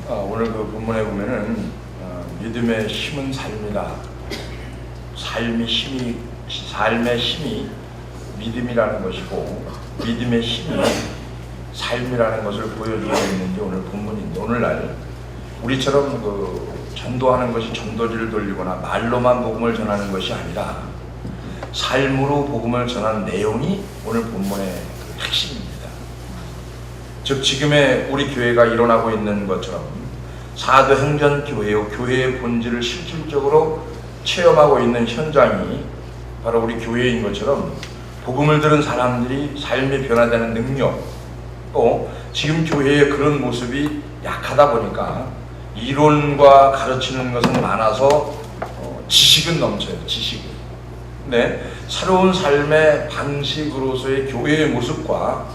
오늘 그 본문에 보면은 믿음의 힘은 삶이다. 삶의 힘이 믿음이라는 것이고, 믿음의 힘이 삶이라는 것을 보여주고 있는 게 오늘 본문인데, 오늘날 우리처럼 전도하는 것이 전도지를 돌리거나 말로만 복음을 전하는 것이 아니라 삶으로 복음을 전하는 내용이 오늘 본문의 핵심입니다. 즉 지금의 우리 교회가 일어나고 있는 것처럼 사도행전 교회의 본질을 실질적으로 체험하고 있는 현장이 바로 우리 교회인 것처럼 복음을 들은 사람들이 삶이 변화되는 능력, 또 지금 교회의 그런 모습이 약하다 보니까 이론과 가르치는 것은 많아서 지식은 넘쳐요. 지식은. 네, 새로운 삶의 방식으로서의 교회의 모습과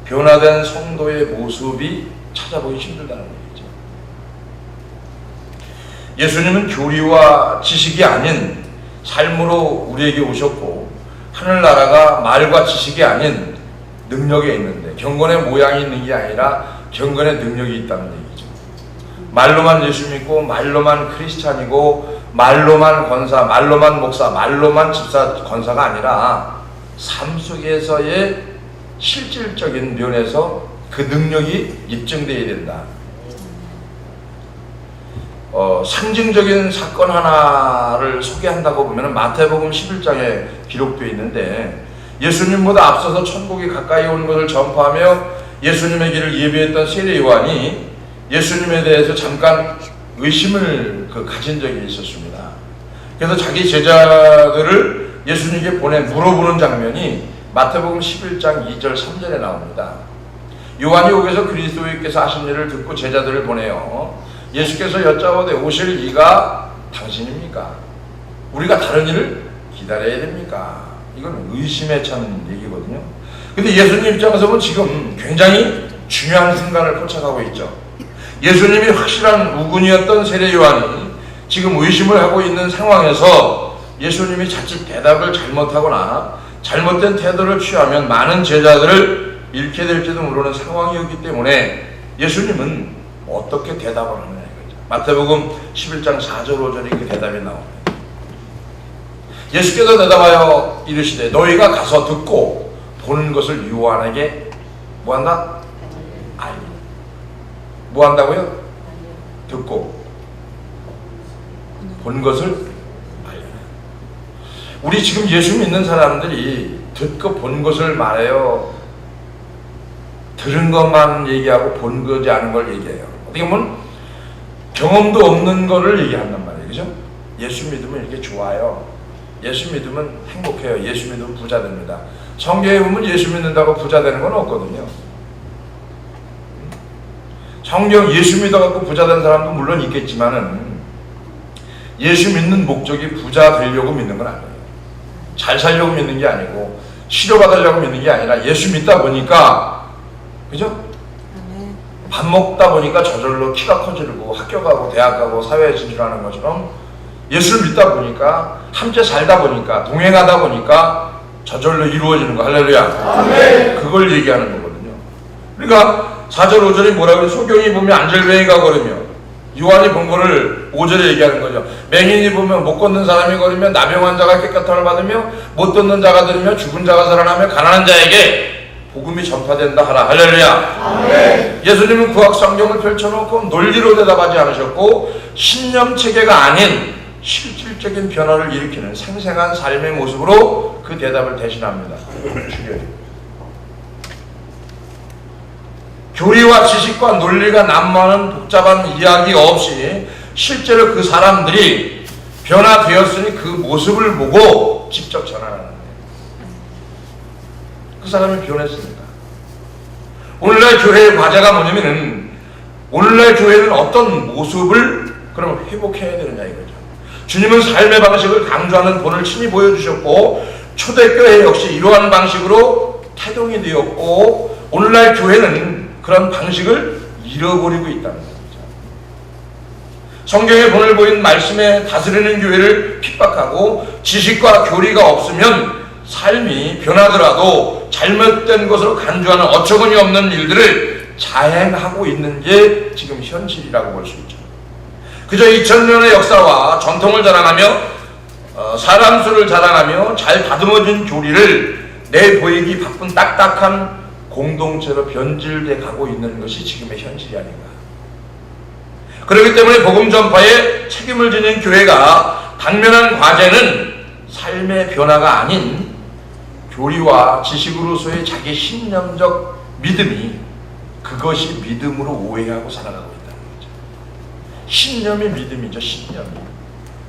변화된 성도의 모습이 찾아보기 힘들다는 얘기죠. 예수님은 교리와 지식이 아닌 삶으로 우리에게 오셨고, 하늘나라가 말과 지식이 아닌 능력에 있는데, 경건의 모양이 있는 게 아니라 경건의 능력이 있다는 얘기죠. 말로만 예수 믿고 말로만 크리스찬이고 말로만 권사, 말로만 목사, 말로만 집사, 권사가 아니라 삶 속에서의 실질적인 면에서 그 능력이 입증되어야 된다. 상징적인 사건 하나를 소개한다고 보면 마태복음 11장에 기록되어 있는데, 예수님보다 앞서서 천국이 가까이 온 것을 전파하며 예수님의 길을 예비했던 세례 요한이 예수님에 대해서 잠깐 의심을 가진 적이 있었습니다. 그래서 자기 제자들을 예수님께 보내 물어보는 장면이 마태복음 11장 2절 3절에 나옵니다. 요한이 오셔서 그리스도께서 하신 일을 듣고 제자들을 보내요. 예수께서 여짜오되 오실 이가 당신입니까? 우리가 다른 일을 기다려야 됩니까? 이건 의심에 찬 얘기거든요. 근데 예수님 입장에서 보면 지금 굉장히 중요한 순간을 포착하고 있죠. 예수님이 확실한 우군이었던 세례 요한이 지금 의심을 하고 있는 상황에서 예수님이 자칫 대답을 잘못하거나 잘못된 태도를 취하면 많은 제자들을 잃게 될지도 모르는 상황이었기 때문에 예수님은 어떻게 대답을 하느냐 이거죠. 마태복음 11장 4절 5절에 그 대답이 나옵니다. 예수께서 대답하여 이르시되 너희가 가서 듣고 보는 것을 요한에게 뭐한다? 알리라. 뭐한다고요? 듣고 본 것을 우리 지금 예수 믿는 사람들이 듣고 본 것을 말해요. 들은 것만 얘기하고 본 거지 않은 걸 얘기해요. 어떻게 보면 경험도 없는 거를 얘기한단 말이에요. 그죠? 예수 믿으면 이렇게 좋아요. 예수 믿으면 행복해요. 예수 믿으면 부자 됩니다. 성경에 보면 예수 믿는다고 부자 되는 건 없거든요. 성경 예수 믿어갖고 부자 된 사람도 물론 있겠지만은 예수 믿는 목적이 부자 되려고 믿는 건 아니에요. 잘 살려고 믿는 게 아니고 치료받으려고 믿는 게 아니라 예수 믿다 보니까, 그죠? 밥 먹다 보니까 저절로 키가 커지고 학교 가고 대학 가고 사회에 진출하는 것처럼 예수를 믿다 보니까 함께 살다 보니까 동행하다 보니까 저절로 이루어지는 거. 할렐루야. 아멘. 그걸 얘기하는 거거든요. 그러니까 4절 5절이 뭐라고 해요? 소경이 보면 안절뱅이가 걸으며, 요한이 본 거를 5절에 얘기하는 거죠. 맹인이 보면 못 걷는 사람이 걸으며, 나병 환자가 깨끗함을 받으며, 못 듣는 자가 들으며, 죽은 자가 살아나며, 가난한 자에게 복음이 전파된다 하라. 할렐루야. 아멘. 예수님은 구약 성경을 펼쳐놓고 논리로 대답하지 않으셨고 신념체계가 아닌 실질적인 변화를 일으키는 생생한 삶의 모습으로 그 대답을 대신합니다. 교리와 지식과 논리가 난무하는 복잡한 이야기 없이 실제로 그 사람들이 변화되었으니 그 모습을 보고 직접 전하는 거예요. 그 사람이 변했습니다. 오늘날 교회의 과제가 뭐냐면은, 오늘날 교회는 어떤 모습을 그러면 회복해야 되느냐 이거죠. 주님은 삶의 방식을 강조하는 본을 친히 보여주셨고, 초대교회 역시 이러한 방식으로 태동이 되었고, 오늘날 교회는 그런 방식을 잃어버리고 있다는 겁니다. 성경의 본을 보인 말씀에 다스리는 교회를 핍박하고 지식과 교리가 없으면 삶이 변하더라도 잘못된 것으로 간주하는 어처구니 없는 일들을 자행하고 있는 게 지금 현실이라고 볼 수 있죠. 그저 2000년의 역사와 전통을 자랑하며 사람 수를 자랑하며 잘 다듬어진 교리를 내보이기 바쁜 딱딱한 공동체로 변질돼 가고 있는 것이 지금의 현실이 아닌가. 그렇기 때문에 복음 전파에 책임을 지는 교회가 당면한 과제는 삶의 변화가 아닌 교리와 지식으로서의 자기 신념적 믿음이 그것이 믿음으로 오해하고 살아가고 있다는 거죠. 신념이 믿음이죠. 신념이.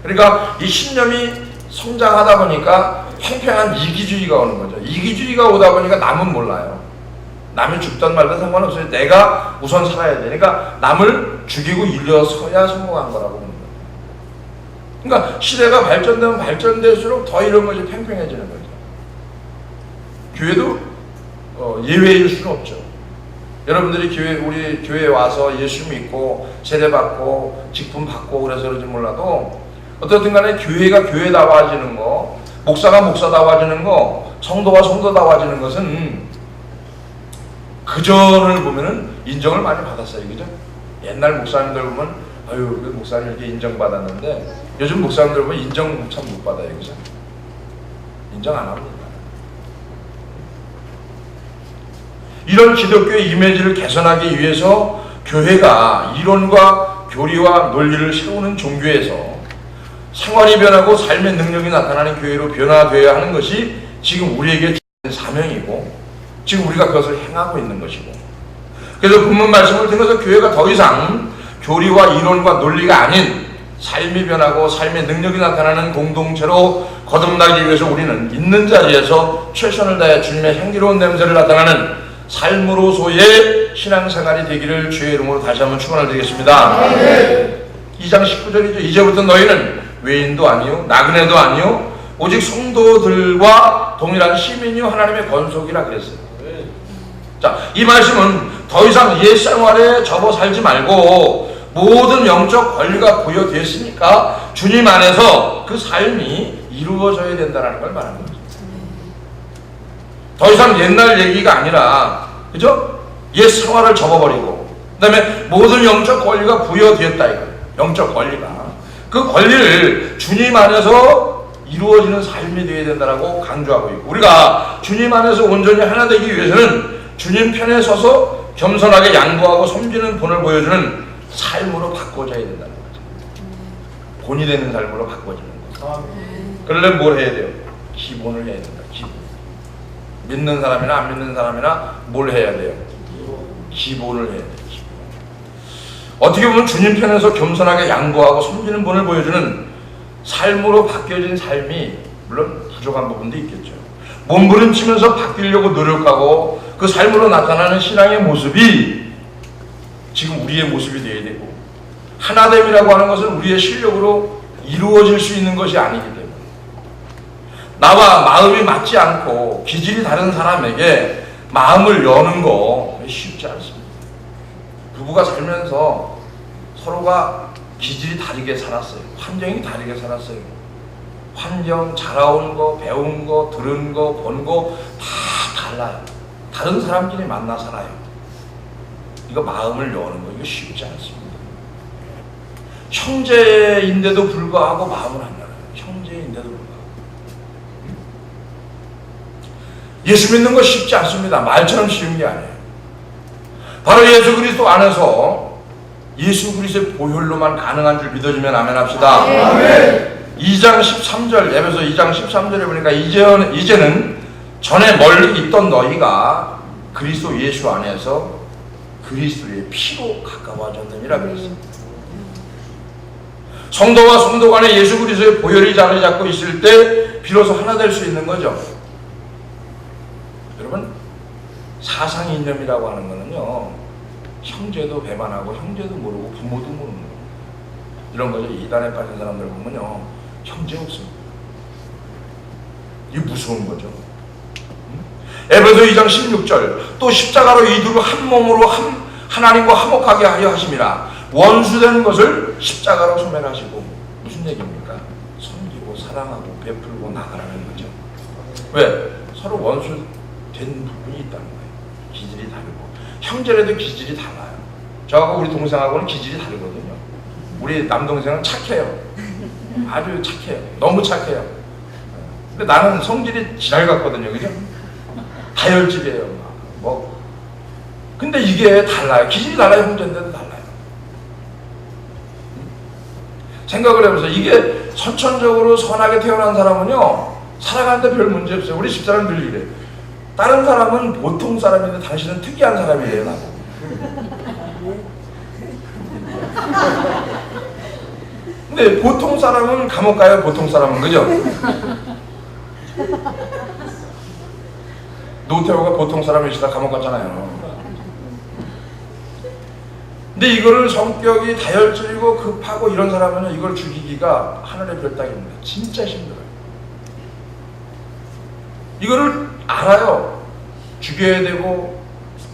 그러니까 이 신념이 성장하다 보니까 팽팽한 이기주의가 오는 거죠. 이기주의가 오다 보니까 남은 몰라요. 남이 죽든 말든 상관없어요. 내가 우선 살아야 되니까 남을 죽이고 일어서야 성공한 거라고 보는 거예요. 그러니까 시대가 발전되면 발전될수록 더 이런 것이 팽팽해지는 거죠. 교회도 예외일 수는 없죠. 여러분들이 우리 교회에 와서 예수 믿고 세례받고 직분 받고 그래서 그런지 몰라도 어떻든 간에 교회가 교회다워지는 거, 목사가 목사다워지는 거, 성도가 성도다워지는 것은 그전을 보면은 인정을 많이 받았어요. 그죠? 옛날 목사님들 보면 아유 그 목사님 이렇게 인정받았는데 요즘 목사님들 보면 인정 참 못 받아요. 그죠? 인정 안 합니다. 이런 기독교의 이미지를 개선하기 위해서 교회가 이론과 교리와 논리를 세우는 종교에서 생활이 변하고 삶의 능력이 나타나는 교회로 변화되어야 하는 것이 지금 우리에게 주어진 사명이고 지금 우리가 그것을 행하고 있는 것이고, 그래서 본문 말씀을 통해서 교회가 더 이상 교리와 이론과 논리가 아닌 삶이 변하고 삶의 능력이 나타나는 공동체로 거듭나기 위해서 우리는 있는 자리에서 최선을 다해 주님의 향기로운 냄새를 나타나는 삶으로서의 신앙생활이 되기를 주의 이름으로 다시 한번 축원을 드리겠습니다. 2장 19절이죠. 이제부터 너희는 외인도 아니요 나그네도 아니요 오직 성도들과 동일한 시민이요 하나님의 권속이라 그랬어요. 자, 이 말씀은 더 이상 옛 생활에 접어 살지 말고 모든 영적 권리가 부여되었으니까 주님 안에서 그 삶이 이루어져야 된다는 걸 말하는 거죠. 더 이상 옛날 얘기가 아니라, 그죠? 옛 생활을 접어버리고, 그 다음에 모든 영적 권리가 부여되었다 이거. 영적 권리가. 그 권리를 주님 안에서 이루어지는 삶이 되어야 된다라고 강조하고 있고, 우리가 주님 안에서 온전히 하나 되기 위해서는 주님 편에 서서 겸손하게 양보하고 섬기는 본을 보여주는 삶으로 바꿔져야 된다는 거죠. 본이 되는 삶으로 바꿔지는 거죠. 그러려면 뭘 해야 돼요? 기본을 해야 된다. 기본. 믿는 사람이나 안 믿는 사람이나 뭘 해야 돼요? 기본을 해야 돼요. 기본. 어떻게 보면 주님 편에서 겸손하게 양보하고 섬기는 본을 보여주는 삶으로 바뀌어진 삶이 물론 부족한 부분도 있겠죠. 몸부림치면서 바뀌려고 노력하고 그 삶으로 나타나는 신앙의 모습이 지금 우리의 모습이 되어야 되고, 하나됨이라고 하는 것은 우리의 실력으로 이루어질 수 있는 것이 아니기 때문에 나와 마음이 맞지 않고 기질이 다른 사람에게 마음을 여는 거 쉽지 않습니다. 부부가 살면서 서로가 기질이 다르게 살았어요. 환경이 다르게 살았어요. 환경, 자라온 거, 배운 거, 들은 거, 본 거 다 달라요. 다른 사람끼리 만나 살아요. 이거 마음을 여는 거 이거 쉽지 않습니다. 형제인데도 불구하고 마음을 안 열어요. 형제인데도 불구하고. 예수 믿는 거 쉽지 않습니다. 말처럼 쉬운 게 아니에요. 바로 예수 그리스도 안에서 예수 그리스도의 보혈로만 가능한 줄 믿어주면 아멘 합시다. 아멘. 2장 13절, 에베소 2장 13절에 보니까 이제는 전에 멀리 있던 너희가 그리스도 예수 안에서 그리스도의 피로 가까워졌느니라 그랬습니다. 성도와 성도 간에 예수 그리스도의 보혈이 자리 잡고 있을 때 비로소 하나 될 수 있는 거죠. 여러분, 사상이념이라고 하는 거는요, 형제도 배반하고 형제도 모르고 부모도 모르는 거예요. 이런 거죠. 이단에 빠진 사람들 보면요, 형제 없습니다. 이게 무서운 거죠. 에베소 2장 16절, 또 십자가로 이두를 한 몸으로 하나님과 화목하게 하려 하심이라. 원수된 것을 십자가로 소멸하시고. 무슨 얘기입니까? 섬기고 사랑하고 베풀고 나가라는 거죠. 왜? 서로 원수된 부분이 있다는 거예요. 기질이 다르고 형제라도 기질이 달라요. 저하고 우리 동생하고는 기질이 다르거든요. 우리 남동생은 착해요. 아주 착해요. 너무 착해요. 근데 나는 성질이 지랄 같거든요. 그죠? 다혈질이에요. 뭐. 근데 이게 달라요. 기질이 달라요. 형제인데도 달라요. 생각을 해보세요. 이게 선천적으로 선하게 태어난 사람은요, 살아가는데 별 문제 없어요. 우리 집사람 늘 이래. 다른 사람은 보통 사람인데 당신은 특이한 사람이래요, 나보고. 근데 보통 사람은 감옥 가요, 보통 사람은. 그죠? 노태우가 보통 사람이시다 감옥 갔잖아요. 근데 이거를 성격이 다혈질이고 급하고 이런 사람은 이걸 죽이기가 하늘의 별 따기입니다. 진짜 힘들어요. 이거를 알아요. 죽여야 되고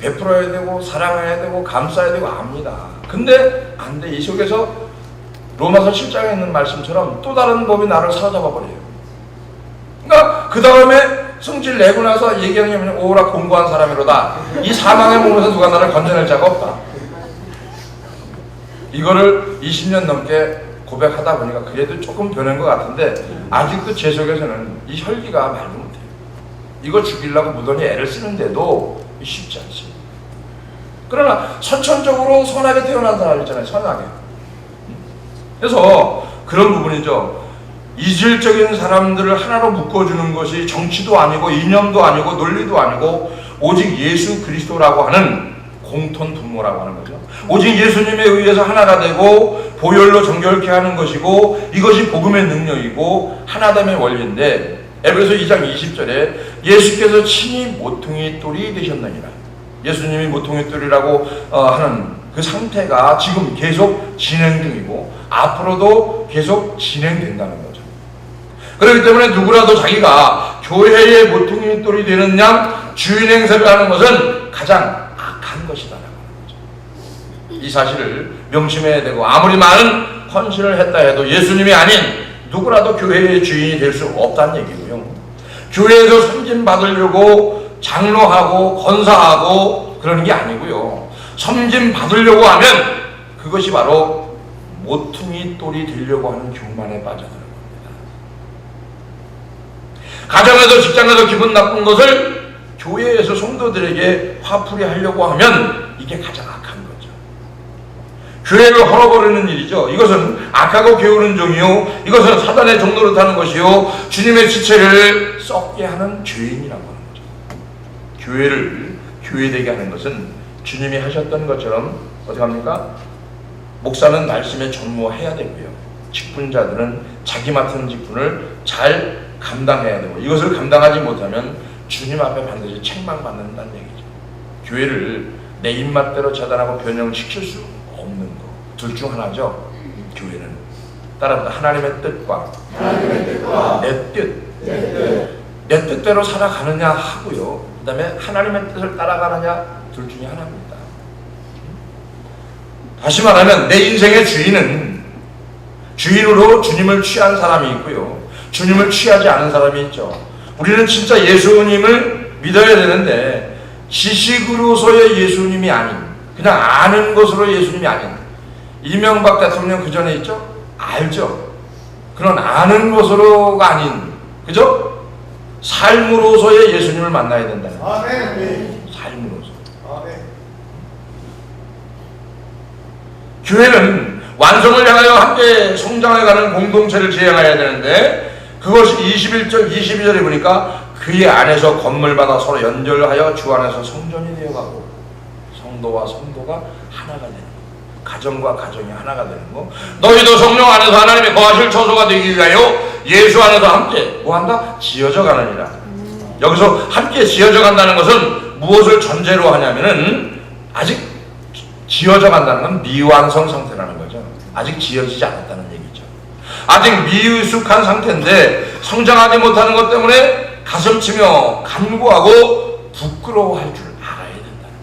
베풀어야 되고 사랑해야 되고 감싸야 되고 압니다. 근데 안 돼. 이 속에서 로마서 7장에 있는 말씀처럼 또 다른 법이 나를 사로잡아 버려요. 그러니까 그 다음에 성질 내고 나서 얘기하는 게 뭐냐면 오라 공부한 사람이로다. 이 사망의 몸에서 누가 나를 건져낼 자가 없다. 이거를 20년 넘게 고백하다 보니까 그래도 조금 변한 것 같은데 아직도 제 속에서는 이 혈기가 말도 못해요. 이거 죽이려고 무던히 애를 쓰는데도 쉽지 않습니다. 그러나 선천적으로 선하게 태어난 사람 있잖아요. 선하게. 그래서 그런 부분이죠. 이질적인 사람들을 하나로 묶어주는 것이 정치도 아니고 이념도 아니고 논리도 아니고 오직 예수 그리스도라고 하는 공통 분모라고 하는 거죠. 오직 예수님에 의해서 하나가 되고 보혈로 정결케 하는 것이고 이것이 복음의 능력이고 하나됨의 원리인데 에베소 2장 20절에 예수께서 친히 모퉁이 돌이 되셨느니라. 예수님이 모퉁이 돌이라고 하는 그 상태가 지금 계속 진행 중이고 앞으로도 계속 진행된다는 거죠. 그렇기 때문에 누구라도 자기가 교회의 모퉁이 돌이 되는 양 주인 행세를 하는 것은 가장 악한 것이다라고 하는 거죠. 이 사실을 명심해야 되고 아무리 많은 헌신을 했다 해도 예수님이 아닌 누구라도 교회의 주인이 될 수 없다는 얘기고요. 교회에서 섬김 받으려고 장로하고 권사하고 그러는 게 아니고요. 섬김 받으려고 하면 그것이 바로 모퉁이 돌이 되려고 하는 교만에 빠져드는 겁니다. 가정에서 직장에서 기분 나쁜 것을 교회에서 성도들에게 화풀이 하려고 하면 이게 가장 악한 거죠. 교회를 헐어버리는 일이죠. 이것은 악하고 게으른 종이요, 이것은 사단의 종노릇 하는 것이요, 주님의 지체를 썩게 하는 죄인이라고 하는 거죠. 교회를 교회되게 하는 것은 주님이 하셨던 것처럼 어떻게 합니까? 목사는 말씀에 전무해야 되고요. 직분자들은 자기 맡은 직분을 잘 감당해야 되고 이것을 감당하지 못하면 주님 앞에 반드시 책망받는다는 얘기죠. 교회를 내 입맛대로 차단하고 변형시킬 수 없는 거. 둘 중 하나죠. 교회는 따라서 하나님의 뜻과 내 뜻대로 살아가느냐 하고요. 그 다음에 하나님의 뜻을 따라가느냐 둘 중에 하나입니다. 다시 말하면 내 인생의 주인으로 주님을 취한 사람이 있고요. 주님을 취하지 않은 사람이 있죠. 우리는 진짜 예수님을 믿어야 되는데 지식으로서의 예수님이 아닌, 그냥 아는 것으로 예수님이 아닌, 이명박 대통령 그 전에 있죠? 알죠? 그런 아는 것으로가 아닌, 그죠? 삶으로서의 예수님을 만나야 된다는 거죠. 삶으로서. 교회는 완성을 향하여 함께 성장해가는 공동체를 지향해야 되는데 그것이 21절, 22절에 보니까 그의 안에서 건물마다 서로 연결하여 주 안에서 성전이 되어가고 성도와 성도가 하나가 되는 거, 가정과 가정이 하나가 되는 거. 너희도 성령 안에서 하나님의 거하실 처소가 되기 위하여 예수 안에서 함께 뭐한다? 지어져 가느니라. 여기서 함께 지어져 간다는 것은 무엇을 전제로 하냐면은 아직 지어져 간다는 건 미완성 상태라는 거죠. 아직 지어지지 않았다는 얘기죠. 아직 미숙한 상태인데 성장하지 못하는 것 때문에 가슴치며 간구하고 부끄러워할 줄 알아야 된다는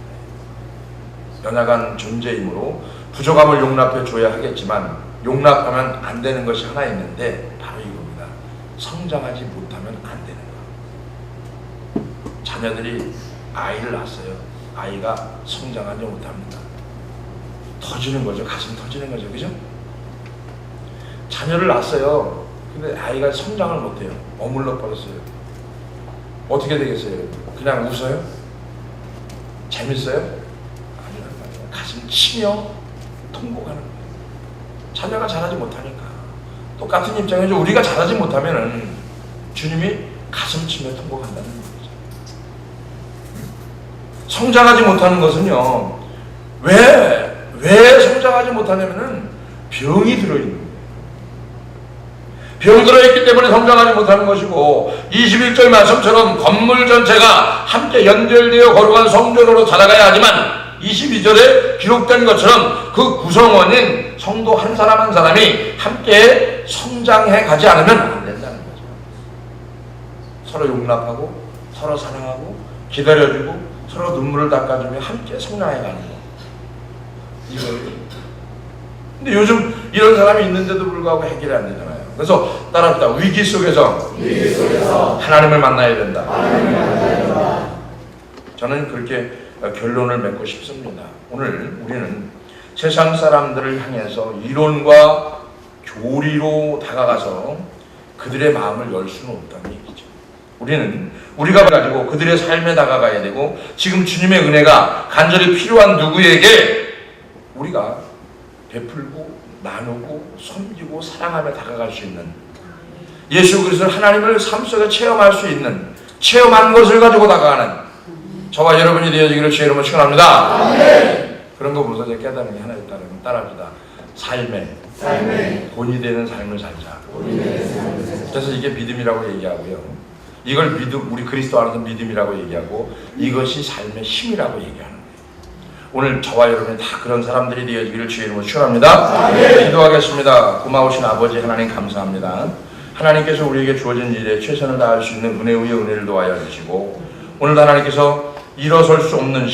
거예요. 연약한 존재이므로 부족함을 용납해 줘야 하겠지만 용납하면 안 되는 것이 하나 있는데 바로 이겁니다. 성장하지 못하면 안 되는 거예요. 자녀들이 아이를 낳았어요. 아이가 성장하지 못합니다. 터지는 거죠. 가슴 터지는 거죠. 그죠? 자녀를 낳았어요. 근데 아이가 성장을 못해요. 머물러 버렸어요. 어떻게 되겠어요? 그냥 웃어요? 재밌어요? 아니란 말이에요. 가슴 치며 통곡하는 거예요. 자녀가 자라지 못하니까. 똑같은 입장이죠. 우리가 자라지 못하면은 주님이 가슴 치며 통곡한다는 거죠. 성장하지 못하는 것은요, 왜 성장하지 못하냐면은 병이 들어있는 거예요. 병 들어있기 때문에 성장하지 못하는 것이고, 21절 말씀처럼 건물 전체가 함께 연결되어 거룩한 성전으로 자라가야 하지만 22절에 기록된 것처럼 그 구성원인 성도 한 사람 한 사람이 함께 성장해 가지 않으면 안 된다는 거죠. 서로 용납하고 서로 사랑하고 기다려주고 서로 눈물을 닦아주며 함께 성장해 가는 거. 이거예요. 근데 요즘 이런 사람이 있는데도 불구하고 해결이 안 되잖아요. 그래서 따라합시다. 위기 속에서 하나님을 만나야 된다. 저는 그렇게 결론을 맺고 싶습니다. 오늘 우리는 세상 사람들을 향해서 이론과 교리로 다가가서 그들의 마음을 열 수는 없다는 얘기죠. 우리는 우리가 가지고 그들의 삶에 다가가야 되고, 지금 주님의 은혜가 간절히 필요한 누구에게 우리가 베풀고 나누고 섬기고 사랑하며 다가갈 수 있는, 예수 그리스도 하나님을 삶 속에 체험할 수 있는, 체험한 것을 가지고 다가가는 저와 여러분이 되어지기를 주의 이름으로 축원합니다. 그런 거 보면서 깨달은 게 하나 있다면 따라합시다. 삶에 본이 되는 삶을 살자. 그래서 이게 믿음이라고 얘기하고요, 이걸 우리 그리스도 안에서 믿음이라고 얘기하고, 이것이 삶의 힘이라고 얘기하는 거예요. 오늘 저와 여러분이 다 그런 사람들이 되어지기를 주의 이름으로 축원합니다. 기도하겠습니다. 고마우신 아버지 하나님 감사합니다. 하나님께서 우리에게 주어진 일에 최선을 다할 수 있는 은혜 위에 은혜를 더하여 주시고, 오늘도 하나님께서 일어설 수 없는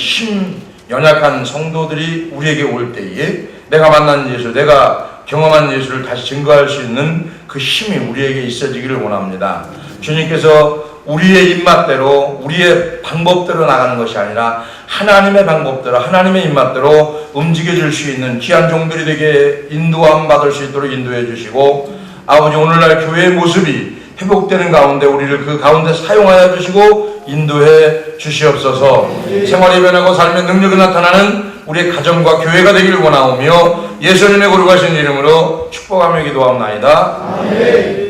연약한 성도들이 우리에게 올 때에 내가 만난 예수, 내가 경험한 예수를 다시 증거할 수 있는 그 힘이 우리에게 있어지기를 원합니다. 주님께서 우리의 입맛대로, 우리의 방법대로 나가는 것이 아니라 하나님의 방법대로, 하나님의 입맛대로 움직여줄 수 있는 귀한 종들이 되게 인도함 받을 수 있도록 인도해 주시고, 아버지 오늘날 교회의 모습이 회복되는 가운데 우리를 그 가운데 사용하여 주시고 인도해 주시옵소서. 생활이 변하고 삶의 능력이 나타나는 우리의 가정과 교회가 되기를 원하오며 예수님의 거룩하신 이름으로 축복하며 기도하옵나이다. 아멘.